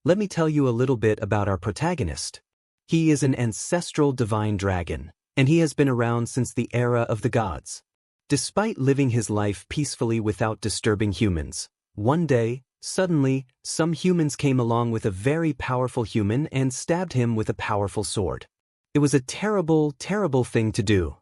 Let me tell you a little bit about our protagonist. He is an ancestral divine dragon, and he has been around since the era of the gods. Despite living his life peacefully without disturbing humans, one day, suddenly, some humans came along with a very powerful human and stabbed him with a powerful sword. It was a terrible, terrible thing to do.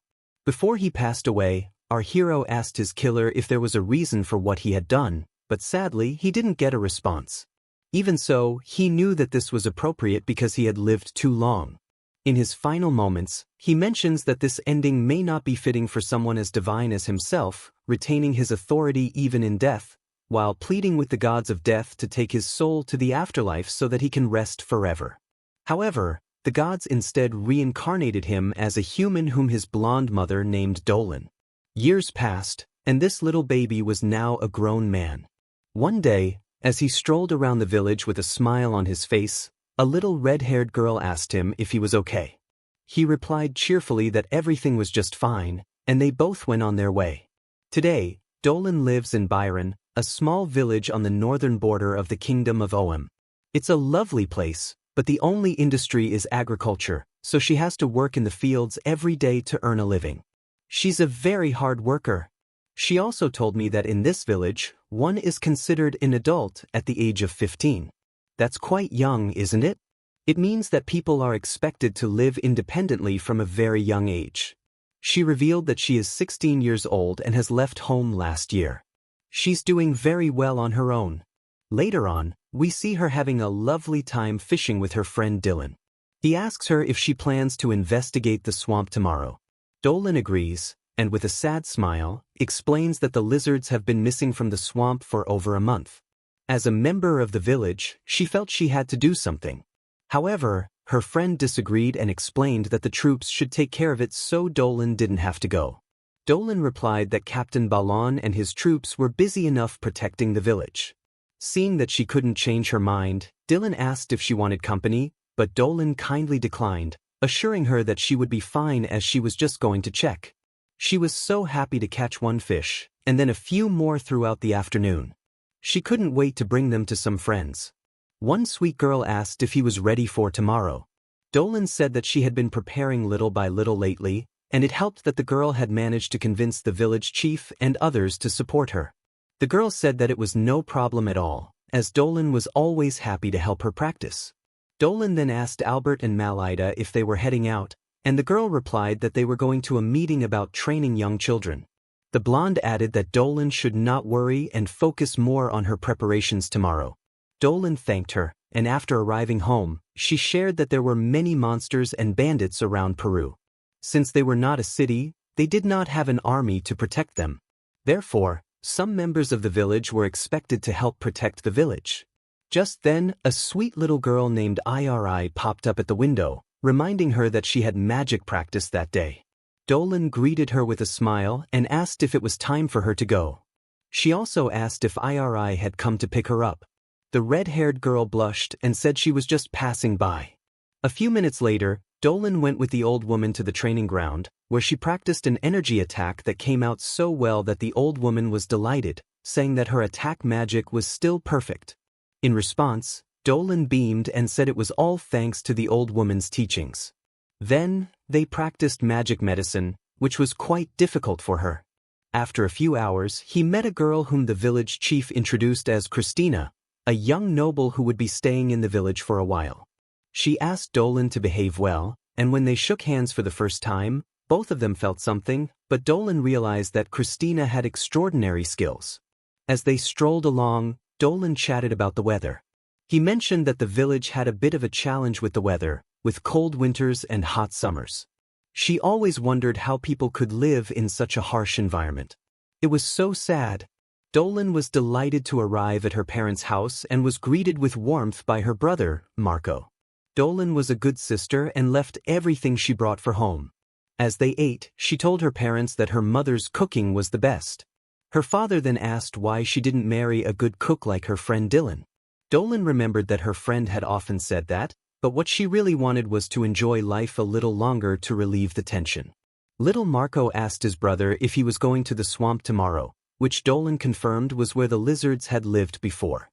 Before he passed away, our hero asked his killer if there was a reason for what he had done, but sadly, he didn't get a response. Even so, he knew that this was appropriate because he had lived too long. In his final moments, he mentions that this ending may not be fitting for someone as divine as himself, retaining his authority even in death, while pleading with the gods of death to take his soul to the afterlife so that he can rest forever. However, the gods instead reincarnated him as a human whom his blonde mother named Dolan. Years passed, and this little baby was now a grown man. One day, as he strolled around the village with a smile on his face, a little red-haired girl asked him if he was okay. He replied cheerfully that everything was just fine, and they both went on their way. Today, Dolan lives in Byron, a small village on the northern border of the Kingdom of Oem. It's a lovely place, but the only industry is agriculture, so she has to work in the fields every day to earn a living. She's a very hard worker. She also told me that in this village, one is considered an adult at the age of 15. That's quite young, isn't it? It means that people are expected to live independently from a very young age. She revealed that she is 16 years old and has left home last year. She's doing very well on her own. Later on, we see her having a lovely time fishing with her friend Dylan. He asks her if she plans to investigate the swamp tomorrow. Dolan agrees, and with a sad smile, explains that the lizards have been missing from the swamp for over a month. As a member of the village, she felt she had to do something. However, her friend disagreed and explained that the troops should take care of it so Dolan didn't have to go. Dolan replied that Captain Ballon and his troops were busy enough protecting the village. Seeing that she couldn't change her mind, Dylan asked if she wanted company, but Dolan kindly declined, assuring her that she would be fine as she was just going to check. She was so happy to catch one fish, and then a few more throughout the afternoon. She couldn't wait to bring them to some friends. One sweet girl asked if he was ready for tomorrow. Dolan said that she had been preparing little by little lately, and it helped that the girl had managed to convince the village chief and others to support her. The girl said that it was no problem at all, as Dolan was always happy to help her practice. Dolan then asked Albert and Malida if they were heading out, and the girl replied that they were going to a meeting about training young children. The blonde added that Dolan should not worry and focus more on her preparations tomorrow. Dolan thanked her, and after arriving home, she shared that there were many monsters and bandits around Peru. Since they were not a city, they did not have an army to protect them. Therefore, some members of the village were expected to help protect the village. Just then, a sweet little girl named Iri popped up at the window, reminding her that she had magic practice that day. Dolan greeted her with a smile and asked if it was time for her to go. She also asked if Iri had come to pick her up. The red-haired girl blushed and said she was just passing by. A few minutes later, Dolan went with the old woman to the training ground, where she practiced an energy attack that came out so well that the old woman was delighted, saying that her attack magic was still perfect. In response, Dolan beamed and said it was all thanks to the old woman's teachings. Then, they practiced magic medicine, which was quite difficult for her. After a few hours, he met a girl whom the village chief introduced as Christina, a young noble who would be staying in the village for a while. She asked Dolan to behave well, and when they shook hands for the first time, both of them felt something, but Dolan realized that Christina had extraordinary skills. As they strolled along, Dolan chatted about the weather. He mentioned that the village had a bit of a challenge with the weather, with cold winters and hot summers. She always wondered how people could live in such a harsh environment. It was so sad. Dolan was delighted to arrive at her parents' house and was greeted with warmth by her brother, Marco. Dolan was a good sister and left everything she brought for home. As they ate, she told her parents that her mother's cooking was the best. Her father then asked why she didn't marry a good cook like her friend Dylan. Dolan remembered that her friend had often said that, but what she really wanted was to enjoy life a little longer to relieve the tension. Little Marco asked his brother if he was going to the swamp tomorrow, which Dolan confirmed was where the lizards had lived before.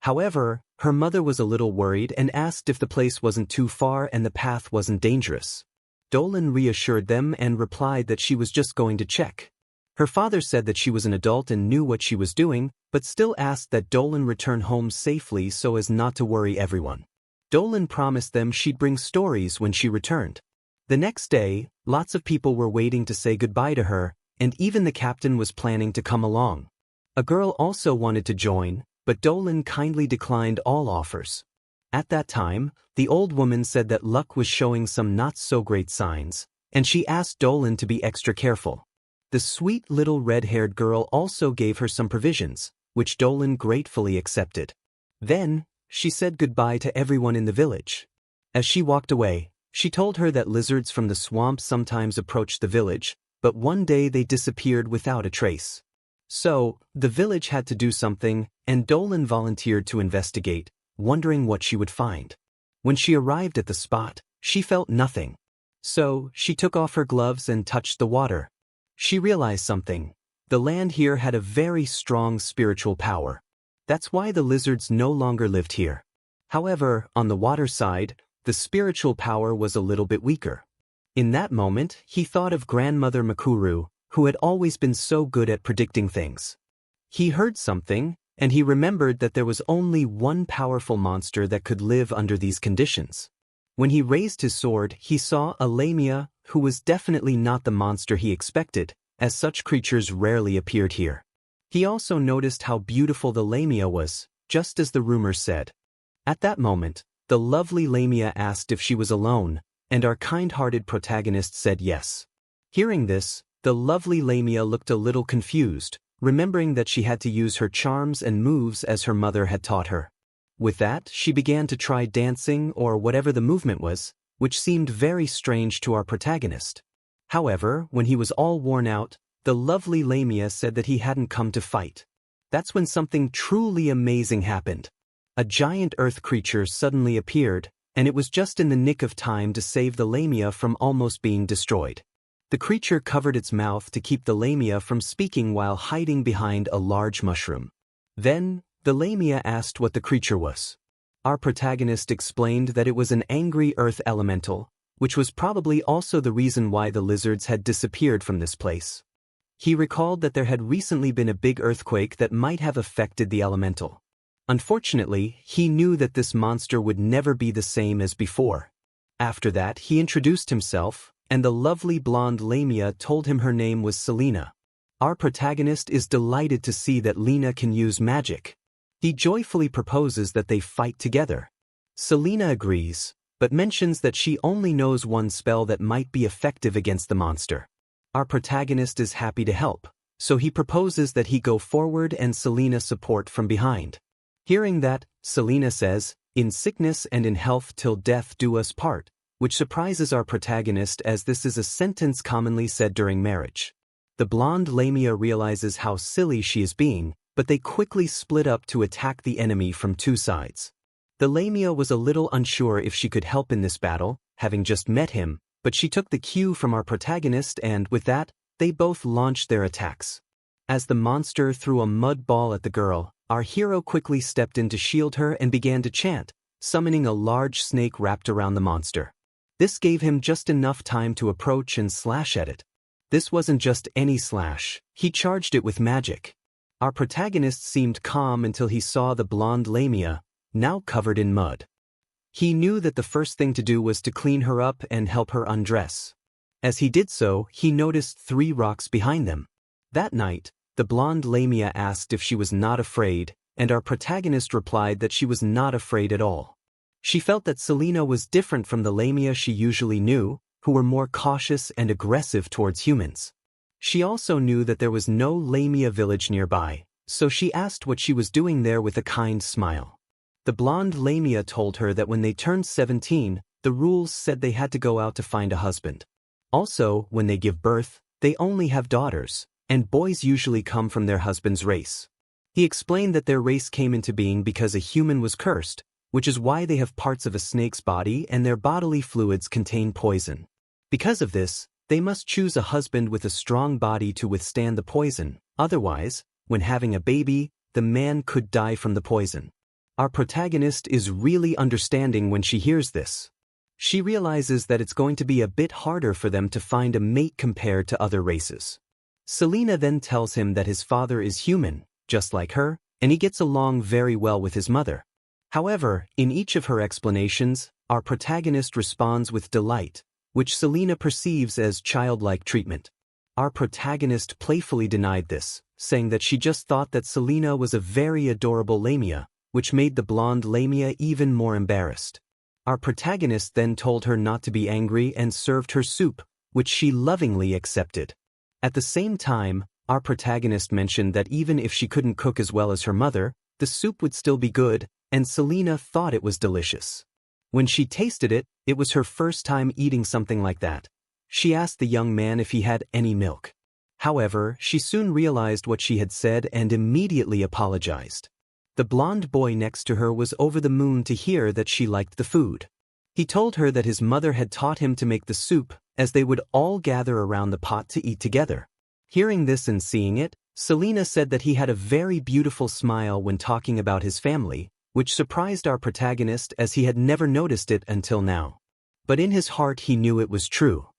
However, Her mother was a little worried and asked if the place wasn't too far and the path wasn't dangerous. Dolan reassured them and replied that she was just going to check. Her father said that she was an adult and knew what she was doing, but still asked that Dolan return home safely so as not to worry everyone. Dolan promised them she'd bring stories when she returned. The next day, lots of people were waiting to say goodbye to her, and even the captain was planning to come along. A girl also wanted to join, but Dolan kindly declined all offers. At that time, the old woman said that luck was showing some not-so-great signs, and she asked Dolan to be extra careful. The sweet little red-haired girl also gave her some provisions, which Dolan gratefully accepted. Then, she said goodbye to everyone in the village. As she walked away, she told her that lizards from the swamp sometimes approached the village, but one day they disappeared without a trace. So, the village had to do something, and Dolan volunteered to investigate, wondering what she would find. When she arrived at the spot, she felt nothing. So, she took off her gloves and touched the water. She realized something. The land here had a very strong spiritual power. That's why the lizards no longer lived here. However, on the water side, the spiritual power was a little bit weaker. In that moment, he thought of Grandmother Makuru, who had always been so good at predicting things. He heard something, and he remembered that there was only one powerful monster that could live under these conditions. When he raised his sword, he saw a lamia, who was definitely not the monster he expected, as such creatures rarely appeared here. He also noticed how beautiful the lamia was, just as the rumors said. At that moment, the lovely lamia asked if she was alone, and our kind-hearted protagonist said yes. Hearing this, the lovely lamia looked a little confused, remembering that she had to use her charms and moves as her mother had taught her. With that, she began to try dancing or whatever the movement was, which seemed very strange to our protagonist. However, when he was all worn out, the lovely lamia said that he hadn't come to fight. That's when something truly amazing happened. A giant earth creature suddenly appeared, and it was just in the nick of time to save the lamia from almost being destroyed. The creature covered its mouth to keep the lamia from speaking while hiding behind a large mushroom. Then, the lamia asked what the creature was. Our protagonist explained that it was an angry earth elemental, which was probably also the reason why the lizards had disappeared from this place. He recalled that there had recently been a big earthquake that might have affected the elemental. Unfortunately, he knew that this monster would never be the same as before. After that, he introduced himself, and the lovely blonde lamia told him her name was Selena. Our protagonist is delighted to see that Lena can use magic. He joyfully proposes that they fight together. Selena agrees, but mentions that she only knows one spell that might be effective against the monster. Our protagonist is happy to help, so he proposes that he go forward and Selena support from behind. Hearing that, Selena says, "In sickness and in health till death do us part," which surprises our protagonist as this is a sentence commonly said during marriage. The blonde lamia realizes how silly she is being, but they quickly split up to attack the enemy from two sides. The lamia was a little unsure if she could help in this battle, having just met him, but she took the cue from our protagonist and, with that, they both launched their attacks. As the monster threw a mud ball at the girl, our hero quickly stepped in to shield her and began to chant, summoning a large snake wrapped around the monster. This gave him just enough time to approach and slash at it. This wasn't just any slash, he charged it with magic. Our protagonist seemed calm until he saw the blonde lamia, now covered in mud. He knew that the first thing to do was to clean her up and help her undress. As he did so, he noticed 3 rocks behind them. That night, the blonde lamia asked if she was not afraid, and our protagonist replied that she was not afraid at all. She felt that Selena was different from the lamia she usually knew, who were more cautious and aggressive towards humans. She also knew that there was no lamia village nearby, so she asked what she was doing there with a kind smile. The blonde lamia told her that when they turned 17, the rules said they had to go out to find a husband. Also, when they give birth, they only have daughters, and boys usually come from their husband's race. He explained that their race came into being because a human was cursed, which is why they have parts of a snake's body and their bodily fluids contain poison. Because of this, they must choose a husband with a strong body to withstand the poison, otherwise, when having a baby, the man could die from the poison. Our protagonist is really understanding when she hears this. She realizes that it's going to be a bit harder for them to find a mate compared to other races. Selena then tells him that his father is human, just like her, and he gets along very well with his mother. However, in each of her explanations, our protagonist responds with delight, which Selena perceives as childlike treatment. Our protagonist playfully denied this, saying that she just thought that Selena was a very adorable Lamia, which made the blonde Lamia even more embarrassed. Our protagonist then told her not to be angry and served her soup, which she lovingly accepted. At the same time, our protagonist mentioned that even if she couldn't cook as well as her mother, the soup would still be good, and Selena thought it was delicious. When she tasted it, it was her first time eating something like that. She asked the young man if he had any milk. However, she soon realized what she had said and immediately apologized. The blonde boy next to her was over the moon to hear that she liked the food. He told her that his mother had taught him to make the soup, as they would all gather around the pot to eat together. Hearing this and seeing it, Selena said that he had a very beautiful smile when talking about his family, which surprised our protagonist as he had never noticed it until now. But in his heart he knew it was true.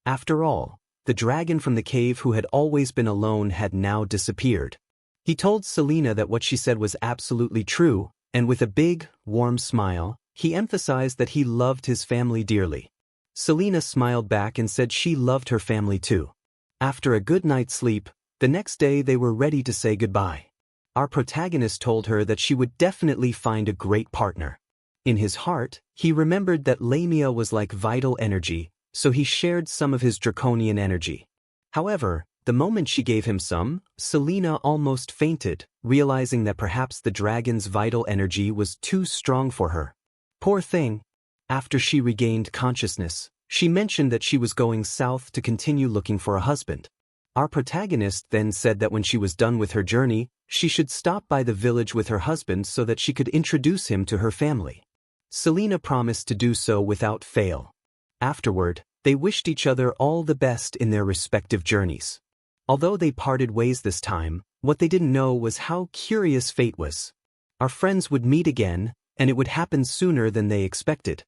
After all, the dragon from the cave who had always been alone had now disappeared. He told Selena that what she said was absolutely true, and with a big, warm smile, he emphasized that he loved his family dearly. Selena smiled back and said she loved her family too. After a good night's sleep, the next day they were ready to say goodbye. Our protagonist told her that she would definitely find a great partner. In his heart, he remembered that Lamia was like vital energy, so he shared some of his draconian energy. However, the moment she gave him some, Selena almost fainted, realizing that perhaps the dragon's vital energy was too strong for her. Poor thing. After she regained consciousness, she mentioned that she was going south to continue looking for a husband. Our protagonist then said that when she was done with her journey, she should stop by the village with her husband so that she could introduce him to her family. Selena promised to do so without fail. Afterward, they wished each other all the best in their respective journeys. Although they parted ways this time, what they didn't know was how curious fate was. Our friends would meet again, and it would happen sooner than they expected.